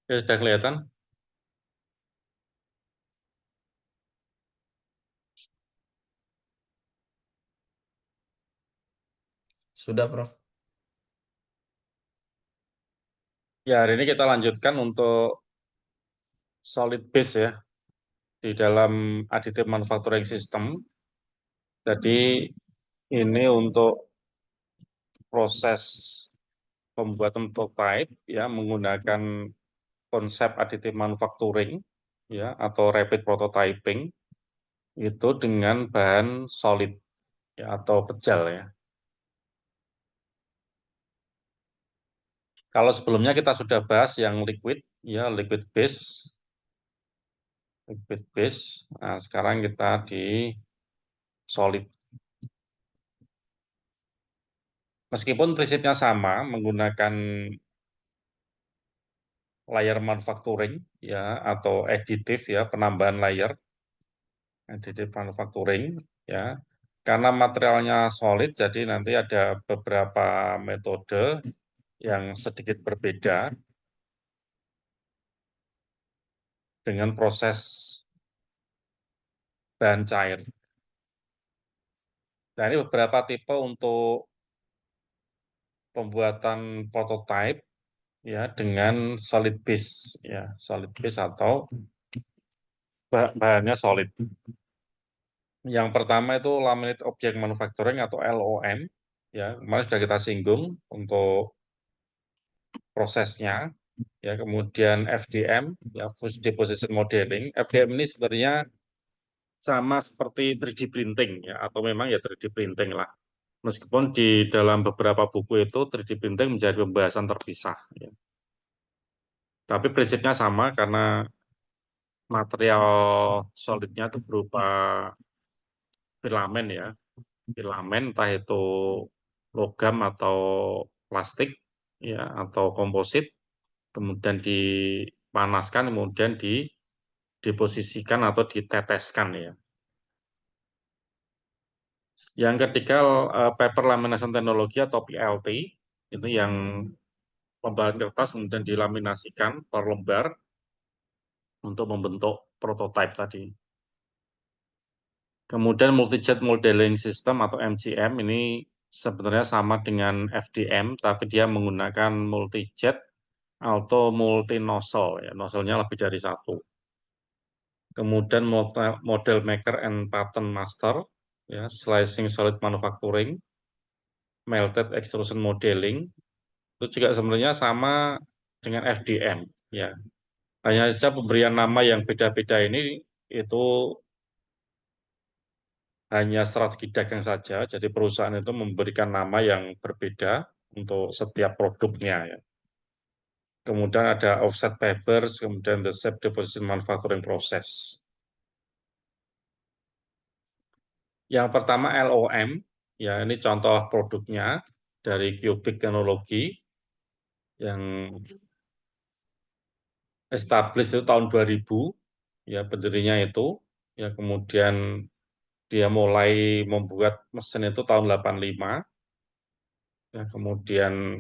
Ya, sudah kelihatan. Sudah, Prof. Ya, hari ini kita lanjutkan untuk solid base ya di dalam additive manufacturing system. Jadi ini untuk proses pembuatan prototype ya menggunakan konsep additive manufacturing ya atau rapid prototyping itu dengan bahan solid ya atau pejal ya. Kalau sebelumnya kita sudah bahas yang liquid ya liquid base. Nah, sekarang kita di solid. Meskipun prinsipnya sama, menggunakan layer manufacturing ya atau additive ya, penambahan layer, additive manufacturing ya. Karena materialnya solid, jadi nanti ada beberapa metode yang sedikit berbeda dengan proses bahan cair. Nah, ini beberapa tipe untuk pembuatan prototype ya dengan solid base ya, solid base atau bahannya solid. Yang pertama itu laminate object manufacturing atau LOM. Ya, kemarin sudah kita singgung untuk prosesnya. Ya, kemudian FDM, ya, Fused Deposition Modeling. FDM ini sebenarnya sama seperti 3D printing, ya, atau memang ya 3D printing lah. Meskipun di dalam beberapa buku itu 3D printing menjadi pembahasan terpisah. Ya. Tapi prinsipnya sama karena material solidnya itu berupa filamen ya, filamen entah itu logam atau plastik ya atau komposit kemudian dipanaskan kemudian dideposisikan atau diteteskan ya. Yang ketiga paper lamination teknologi atau PLT itu yang pembahan kertas kemudian dilaminasikan per lembar untuk membentuk prototipe tadi. Kemudian multi-jet modeling system atau MGM ini sebenarnya sama dengan FDM, tapi dia menggunakan multi-jet atau multi nozzle ya, nozzle-nya lebih dari satu. Kemudian model maker and pattern master, ya, slicing solid manufacturing, melted extrusion modeling, itu juga sebenarnya sama dengan FDM, ya. Hanya saja pemberian nama yang beda-beda ini itu hanya strategi dagang saja, jadi perusahaan itu memberikan nama yang berbeda untuk setiap produknya ya. Kemudian ada offset papers, kemudian the shape deposition manufacturing process. Yang pertama LOM, ya ini contoh produknya dari Cubic Teknologi yang established itu tahun 2000, ya pendirinya itu, ya kemudian dia mulai membuat mesin itu tahun 85, ya kemudian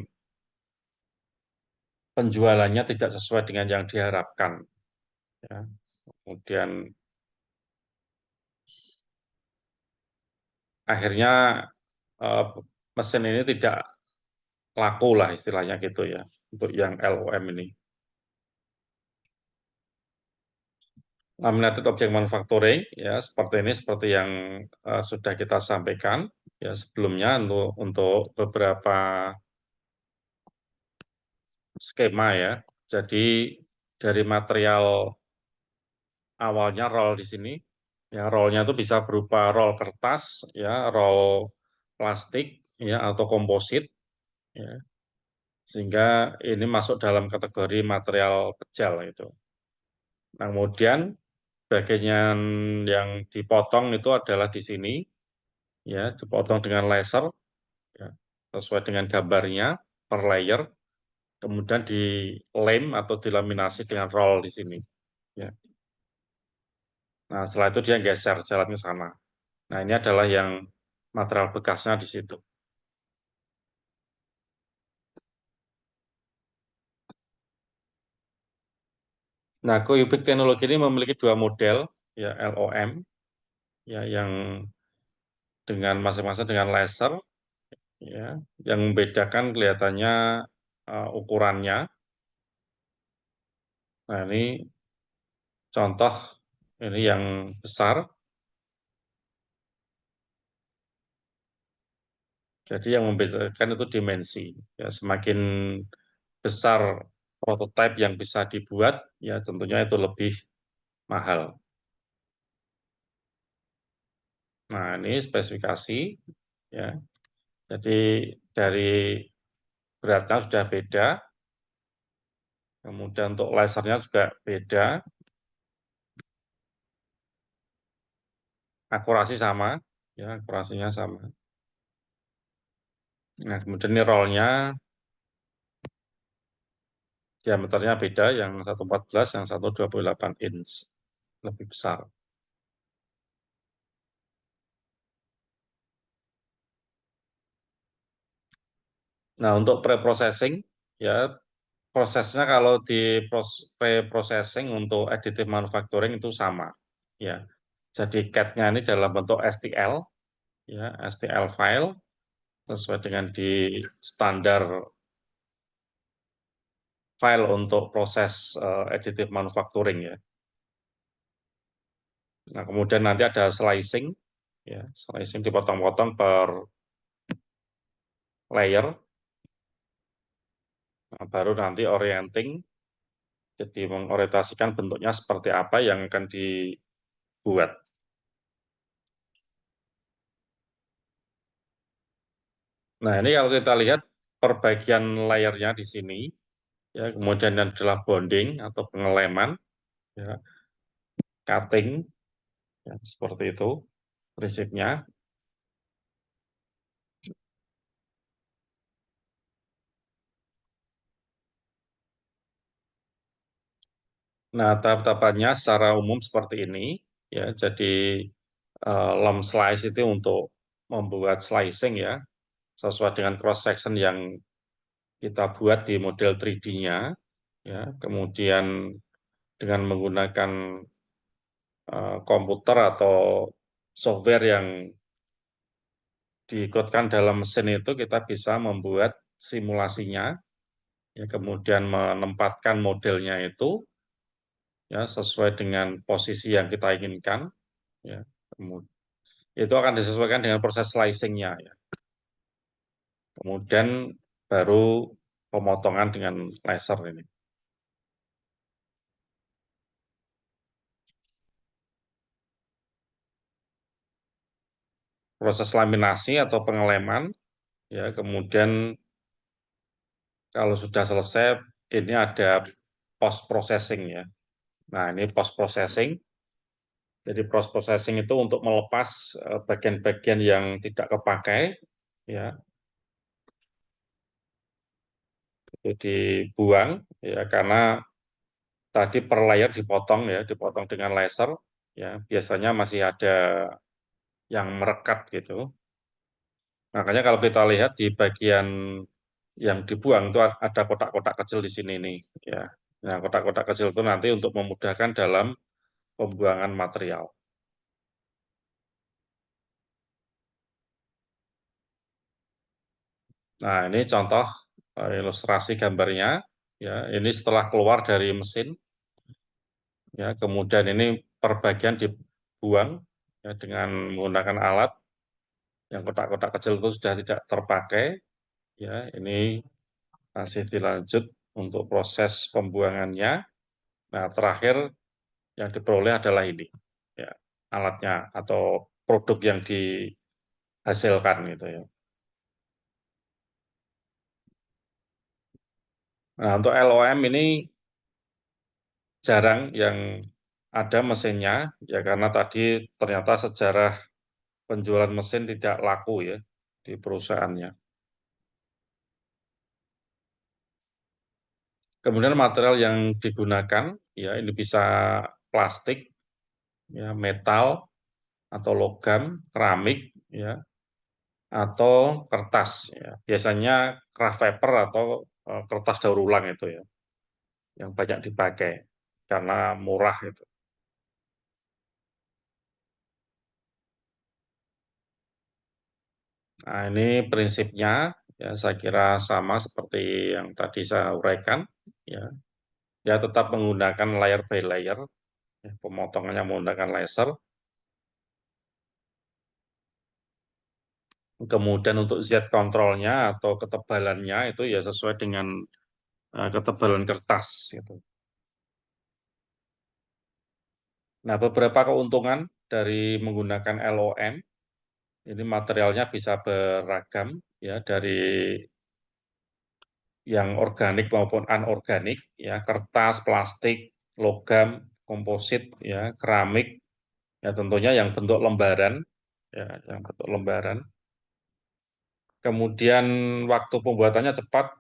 penjualannya tidak sesuai dengan yang diharapkan, ya. Kemudian akhirnya eh, mesin ini tidak laku lah istilahnya gitu ya untuk yang LOM ini. Laminated object manufacturing ya seperti ini seperti yang sudah kita sampaikan ya sebelumnya untuk beberapa skema ya. Jadi dari material awalnya roll di sini ya rollnya itu bisa berupa roll kertas ya, roll plastik ya atau komposit ya. Sehingga ini masuk dalam kategori material pejal itu. Nah, kemudian bagian yang dipotong itu adalah di sini ya dipotong dengan laser ya, sesuai dengan gambarnya per layer kemudian dilem atau dilaminasi dengan roll di sini ya. Nah setelah itu dia geser jalan ke sana. Nah ini adalah yang material bekasnya di situ. Nah, Cubic teknologi ini memiliki dua model, ya LOM, ya yang dengan masing-masing dengan laser, ya, yang membedakan kelihatannya ukurannya. Nah, ini contoh ini yang besar. Jadi yang membedakan itu dimensi. Ya, semakin besar prototipe yang bisa dibuat, ya tentunya itu lebih mahal. Nah, ini spesifikasi, ya. Jadi dari beratnya sudah beda, kemudian untuk lasernya juga beda, akurasi sama, ya akurasinya sama. Nah, kemudian ini rollnya diameternya beda, yang 114, yang 128 inch, lebih besar. Nah, untuk pre-processing, ya prosesnya kalau di pre-processing untuk additive manufacturing itu sama, ya. Jadi CAD-nya ini dalam bentuk STL, ya STL file sesuai dengan di standar file untuk proses additive manufacturing, ya. Nah, kemudian nanti ada slicing, ya slicing dipotong-potong per layer. Nah, baru nanti orienting, jadi mengorientasikan bentuknya seperti apa yang akan dibuat. Nah, ini kalau kita lihat perbagian layernya di sini, ya kemudian yang adalah bonding atau pengeleman, ya cutting, ya, seperti itu prinsipnya. Nah, tahap-tahapannya secara umum seperti ini, ya. Jadi lump slice itu untuk membuat slicing, ya sesuai dengan cross section yang kita buat di model 3D-nya, ya. Kemudian dengan menggunakan komputer atau software yang diikutkan dalam mesin itu kita bisa membuat simulasinya, ya kemudian menempatkan modelnya itu, ya sesuai dengan posisi yang kita inginkan, ya. Itu akan disesuaikan dengan proses slicing-nya, ya. Kemudian baru pemotongan dengan laser ini. Proses laminasi atau pengeleman, ya kemudian kalau sudah selesai ini ada post processing, ya. Nah, ini post processing. Jadi post processing itu untuk melepas bagian-bagian yang tidak kepakai, ya itu dibuang, ya karena tadi per layer dipotong, ya dipotong dengan laser, ya biasanya masih ada yang merekat gitu. Makanya kalau kita lihat di bagian yang dibuang itu ada kotak-kotak kecil di sini nih, ya. Nah, kotak-kotak kecil itu nanti untuk memudahkan dalam pembuangan material. Nah, ini contoh ilustrasi gambarnya, ya. Ini setelah keluar dari mesin, ya. Kemudian ini per bagian dibuang, ya, dengan menggunakan alat yang kotak-kotak kecil itu sudah tidak terpakai, ya. Ini masih dilanjut untuk proses pembuangannya. Nah, terakhir yang diperoleh adalah ini, ya, alatnya atau produk yang dihasilkan gitu, ya. Nah, untuk LOM ini jarang yang ada mesinnya, ya karena tadi ternyata sejarah penjualan mesin tidak laku, ya di perusahaannya. Kemudian material yang digunakan, ya ini bisa plastik, ya metal atau logam, keramik, ya atau kertas, ya. Biasanya craft paper atau kertas daur ulang itu, ya yang banyak dipakai. karena murah itu. Nah, ini prinsipnya ya saya kira sama seperti yang tadi saya uraikan ya. Ya tetap menggunakan layer by layer, ya, pemotongannya menggunakan laser. Kemudian untuk Z kontrolnya atau ketebalannya itu ya sesuai dengan ketebalan kertas gitu. Nah, beberapa keuntungan dari menggunakan LOM ini materialnya bisa beragam ya dari yang organik maupun anorganik ya, kertas, plastik, logam, komposit ya, keramik ya tentunya yang bentuk lembaran ya, yang bentuk lembaran. Kemudian waktu pembuatannya cepat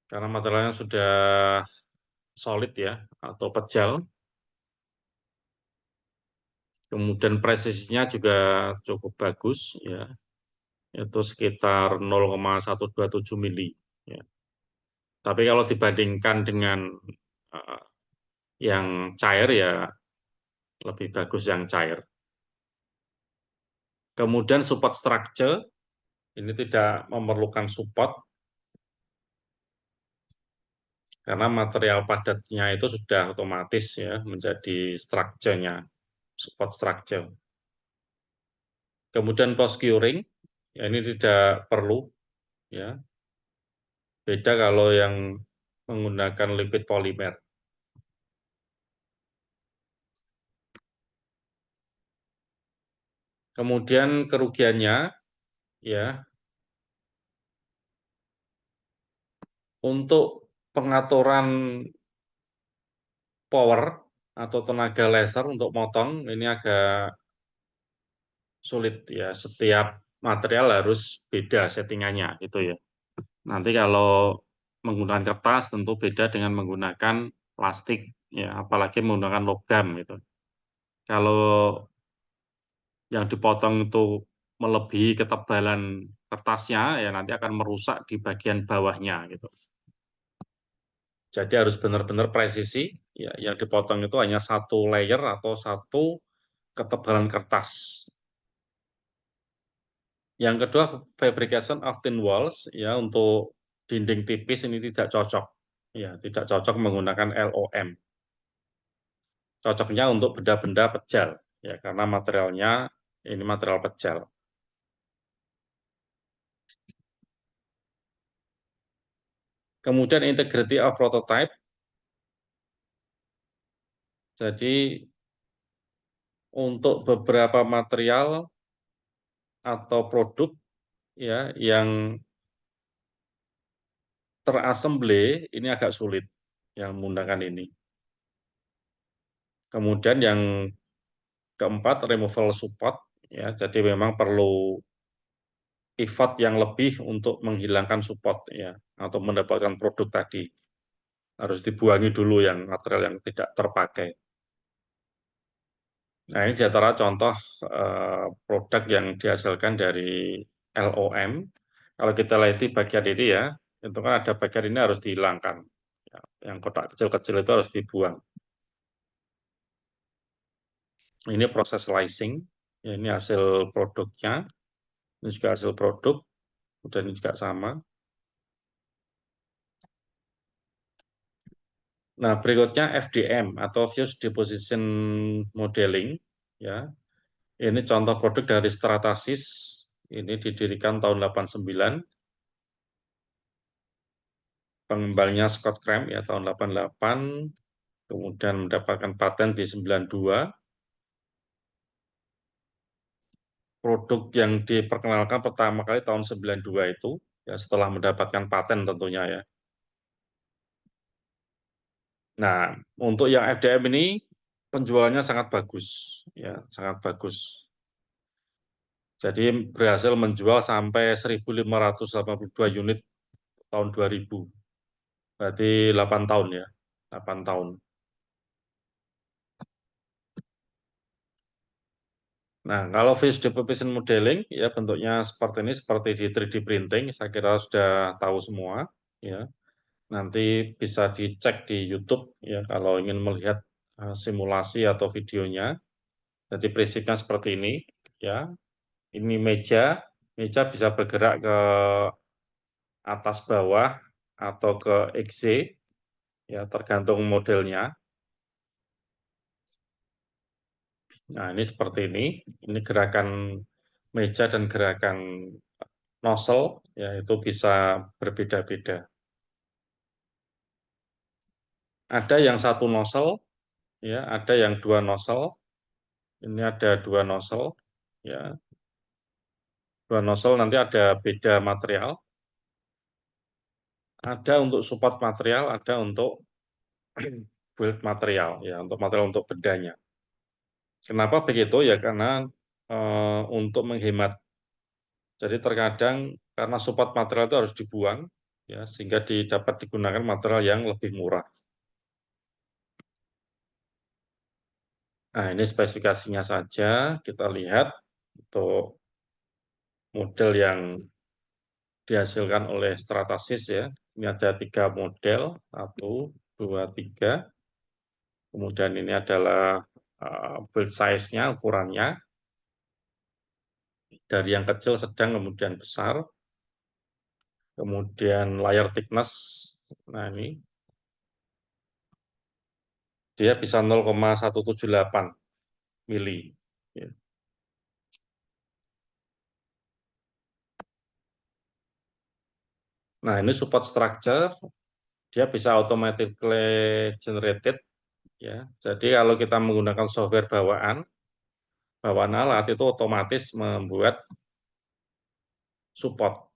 karena materialnya sudah solid ya atau pejal. Kemudian presisinya juga cukup bagus ya, itu sekitar 0,127 mili. Ya. Tapi kalau dibandingkan dengan eh, yang cair ya lebih bagus yang cair. Kemudian support structure ini tidak memerlukan support karena material padatnya itu sudah otomatis ya menjadi structure-nya, support structure. Kemudian post curing ya ini tidak perlu ya. Beda kalau yang menggunakan liquid polymer. Kemudian kerugiannya ya untuk pengaturan power atau tenaga laser untuk motong ini agak sulit ya. Setiap material harus beda settingannya gitu ya. Nanti kalau menggunakan kertas tentu beda dengan menggunakan plastik ya, apalagi menggunakan logam gitu. Kalau yang dipotong itu melebihi ketebalan kertasnya ya nanti akan merusak di bagian bawahnya gitu. Jadi harus benar-benar presisi ya, yang dipotong itu hanya satu layer atau satu ketebalan kertas. Yang kedua, fabrication of thin walls ya untuk dinding tipis ini tidak cocok. Ya, tidak cocok menggunakan LOM. Cocoknya untuk benda-benda pejal ya karena materialnya ini material pejal. Kemudian integrity of prototype. Jadi untuk beberapa material atau produk ya yang terassemble ini agak sulit yang menggunakan ini. Kemudian yang keempat removal support ya, jadi memang perlu effort yang lebih untuk menghilangkan support ya atau mendapatkan produk tadi. Harus dibuangi dulu yang material yang tidak terpakai. Nah, ini di antara contoh produk yang dihasilkan dari LOM. Kalau kita lihat di bagian ini ya, itu kan ada bagian ini harus dihilangkan. Ya, yang kotak kecil-kecil itu harus dibuang. Ini proses slicing. Ya, ini hasil produknya. Ini juga hasil produk. Dan ini juga sama. Nah, berikutnya FDM atau Fuse Deposition Modeling. Ya, ini contoh produk dari Stratasys. Ini didirikan tahun 89. Pengembangnya Scott Cramp ya tahun 88, kemudian mendapatkan paten di 92. Produk yang diperkenalkan pertama kali tahun 92 itu ya setelah mendapatkan paten tentunya ya. Nah, untuk yang FDM ini penjualannya sangat bagus ya, sangat bagus. Jadi berhasil menjual sampai 1.582 unit tahun 2000. Berarti 8 tahun ya, 8 tahun. Nah, kalau face deposition modeling ya bentuknya seperti ini, seperti di 3D printing, saya kira sudah tahu semua ya. Nanti bisa dicek di YouTube ya kalau ingin melihat simulasi atau videonya. Jadi prinsipnya seperti ini ya. Ini meja bisa bergerak ke atas bawah atau ke XZ ya tergantung modelnya. Nah, ini seperti ini. Ini gerakan meja dan gerakan nozzle ya itu bisa berbeda-beda. Ada yang satu nozzle ya, ada yang dua nozzle. Ini ada dua nozzle ya. Dua nozzle nanti ada beda material. Ada untuk support material, ada untuk build material ya, untuk material untuk bedanya. Kenapa begitu ya? Karena untuk menghemat. Jadi terkadang karena support material itu harus dibuang ya, sehingga dapat digunakan material yang lebih murah. Nah, ini spesifikasinya saja kita lihat untuk model yang dihasilkan oleh Stratasys ya. Ini ada 3 model, 1, 2, 3. Kemudian ini adalah build size-nya, ukurannya. Dari yang kecil, sedang, kemudian besar. Kemudian layer thickness, nah ini, dia bisa 0,178 mili. Ya. Nah, ini support structure, dia bisa automatically generated. Ya. Jadi kalau kita menggunakan software bawaan alat itu otomatis membuat support.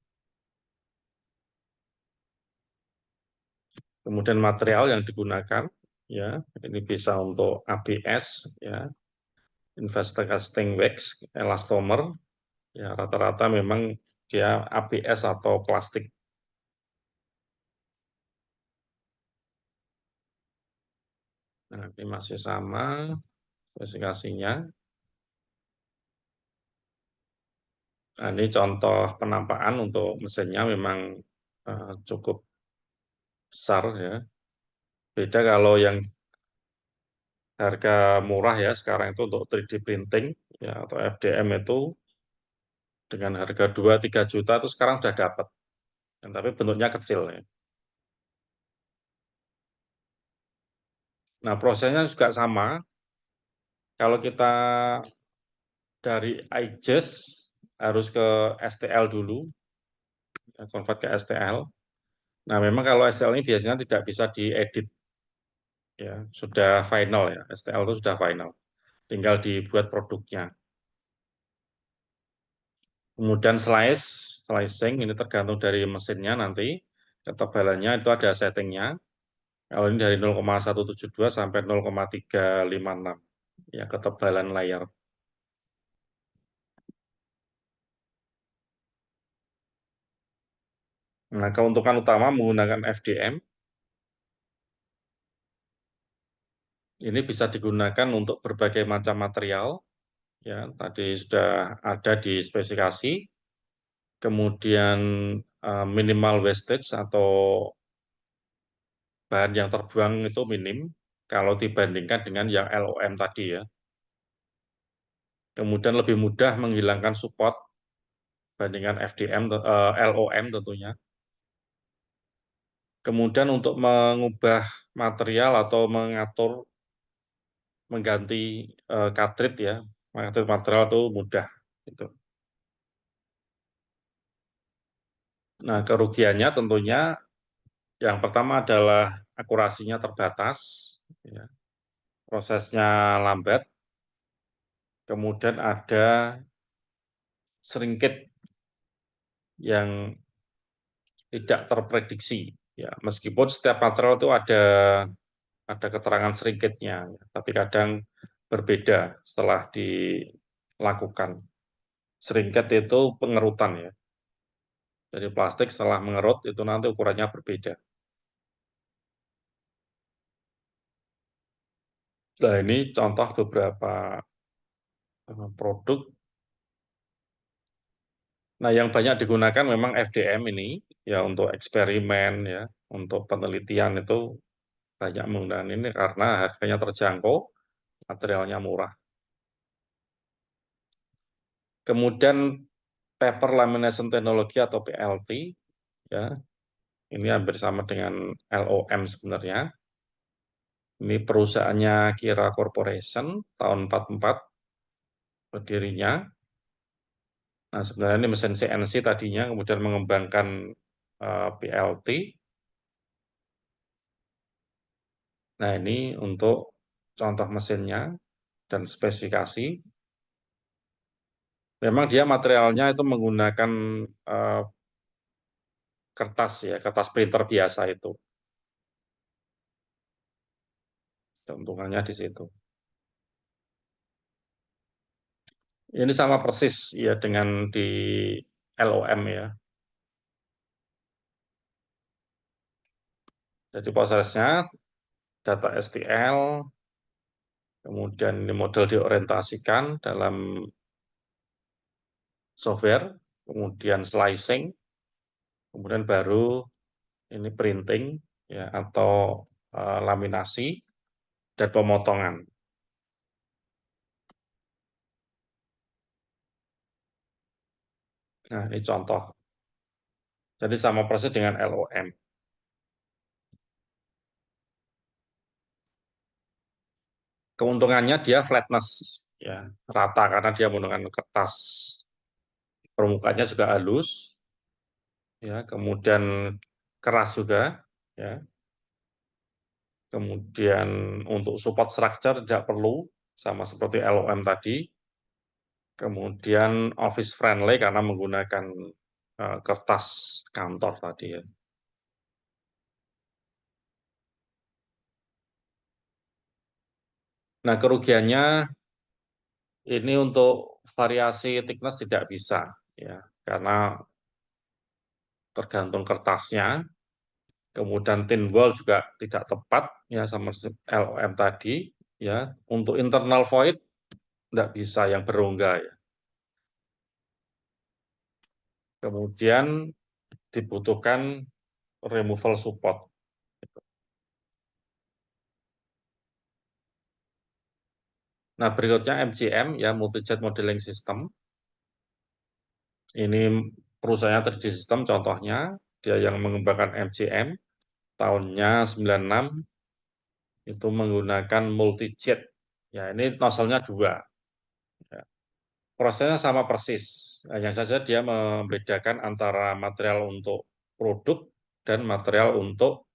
Kemudian material yang digunakan, ya ini bisa untuk ABS, ya Investor Wax, elastomer, ya rata-rata memang dia ABS atau plastik. Nah, ini masih sama spesifikasinya. Nah, ini contoh penampakan untuk mesinnya memang cukup besar ya. Beda kalau yang harga murah ya sekarang itu untuk 3D printing ya atau FDM itu dengan harga 2-3 juta itu sekarang sudah dapat. Tapi bentuknya kecil ya. Nah, prosesnya juga sama. Kalau kita dari iJust harus ke STL dulu, ya, convert ke STL. Nah, memang kalau STL ini biasanya tidak bisa diedit, ya sudah final ya. STL itu sudah final, tinggal dibuat produknya. Kemudian slicing ini tergantung dari mesinnya nanti. Ketebalannya itu ada settingnya. Kalau ini dari 0,172 sampai 0,356 ya ketebalan layar. Nah, keuntungan utama menggunakan FDM ini bisa digunakan untuk berbagai macam material. Ya, tadi sudah ada di spesifikasi. Kemudian minimal wastage atau bahan yang terbuang itu minim kalau dibandingkan dengan yang LOM tadi ya. Kemudian lebih mudah menghilangkan support bandingkan FDM, LOM tentunya. Kemudian untuk mengubah material atau mengganti cartridge ya, mengganti material itu mudah. Gitu. Nah, kerugiannya tentunya yang pertama adalah akurasinya terbatas, ya. Prosesnya lambat, kemudian ada seringkit yang tidak terprediksi. Ya, meskipun setiap material itu ada keterangan seringkitnya, ya, tapi kadang berbeda setelah dilakukan. Seringkit itu pengerutan ya. Jadi plastik setelah mengerut itu nanti ukurannya berbeda. Nah, ini contoh beberapa produk. Nah, yang banyak digunakan memang FDM ini ya untuk eksperimen ya. untuk penelitian itu banyak menggunakan ini karena harganya terjangkau, materialnya murah. Kemudian paper lamination technology atau PLT, ya, ini hampir sama dengan LOM sebenarnya. Ini perusahaannya Kira Corporation tahun 44 berdirinya. Nah, sebenarnya ini mesin CNC tadinya, kemudian mengembangkan PLT. Nah, ini untuk contoh mesinnya dan spesifikasi. Memang dia materialnya itu menggunakan eh, kertas ya, kertas printer biasa itu. Keuntungannya di situ. Ini sama persis ya dengan di LOM ya. Jadi prosesnya data STL, kemudian ini model diorientasikan dalam software, kemudian slicing, kemudian baru ini printing ya atau laminasi dan pemotongan. Nah, ini contoh. Jadi sama persis dengan LOM. Keuntungannya dia flatness ya, rata karena dia menggunakan kertas. Permukaannya juga halus ya, kemudian keras juga ya. Kemudian untuk support structure tidak perlu sama seperti LOM tadi. Kemudian office friendly karena menggunakan kertas kantor tadi ya. Nah, kerugiannya ini untuk variasi thickness tidak bisa ya, karena tergantung kertasnya. Kemudian thin wall juga tidak tepat ya sama LOM tadi ya. Untuk internal void tidak bisa yang berongga ya. Kemudian dibutuhkan removal support. Nah, berikutnya MCM ya, Multi Jet Modeling System. Ini perusahaannya 3D System contohnya, dia yang mengembangkan MCM tahunnya 96 itu menggunakan multi jet. Ya, ini nozzle-nya dua. Ya. Prosesnya sama persis, hanya saja dia membedakan antara material untuk produk dan material untuk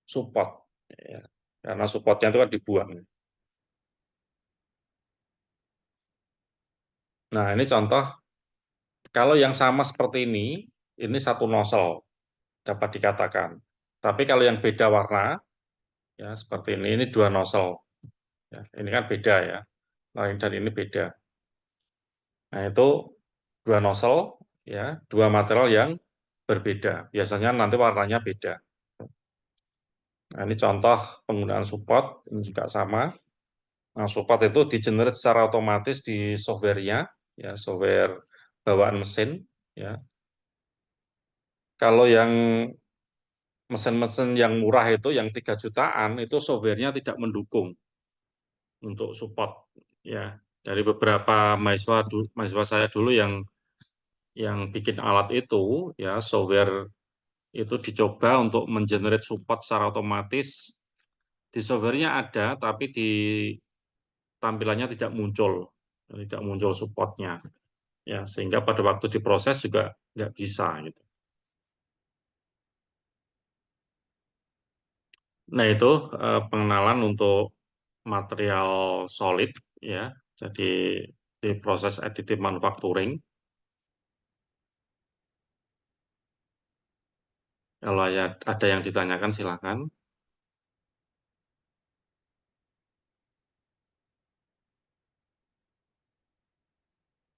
support. Ya. Karena supportnya itu kan dibuang. Nah, ini contoh, kalau yang sama seperti ini satu nozzle, dapat dikatakan. Tapi kalau yang beda warna, ya seperti ini dua nozzle. Ya, ini kan beda ya, lain dan ini beda. Nah, itu dua nozzle, ya, dua material yang berbeda. Biasanya nanti warnanya beda. Nah, ini contoh penggunaan support, ini juga sama. Nah, support itu di-generate secara otomatis di software-nya, ya, software bawaan mesin. Ya. Kalau yang mesin-mesin yang murah itu, yang 3 jutaan, itu software-nya tidak mendukung untuk support. Ya, dari beberapa mahasiswa saya dulu yang bikin alat itu, ya, software itu dicoba untuk mengenerate support secara otomatis. Di softwarenya ada, tapi di tampilannya tidak muncul supportnya, ya sehingga pada waktu diproses juga nggak bisa gitu. Nah itu pengenalan untuk material solid ya, jadi di proses additive manufacturing. Kalau ada yang ditanyakan silakan.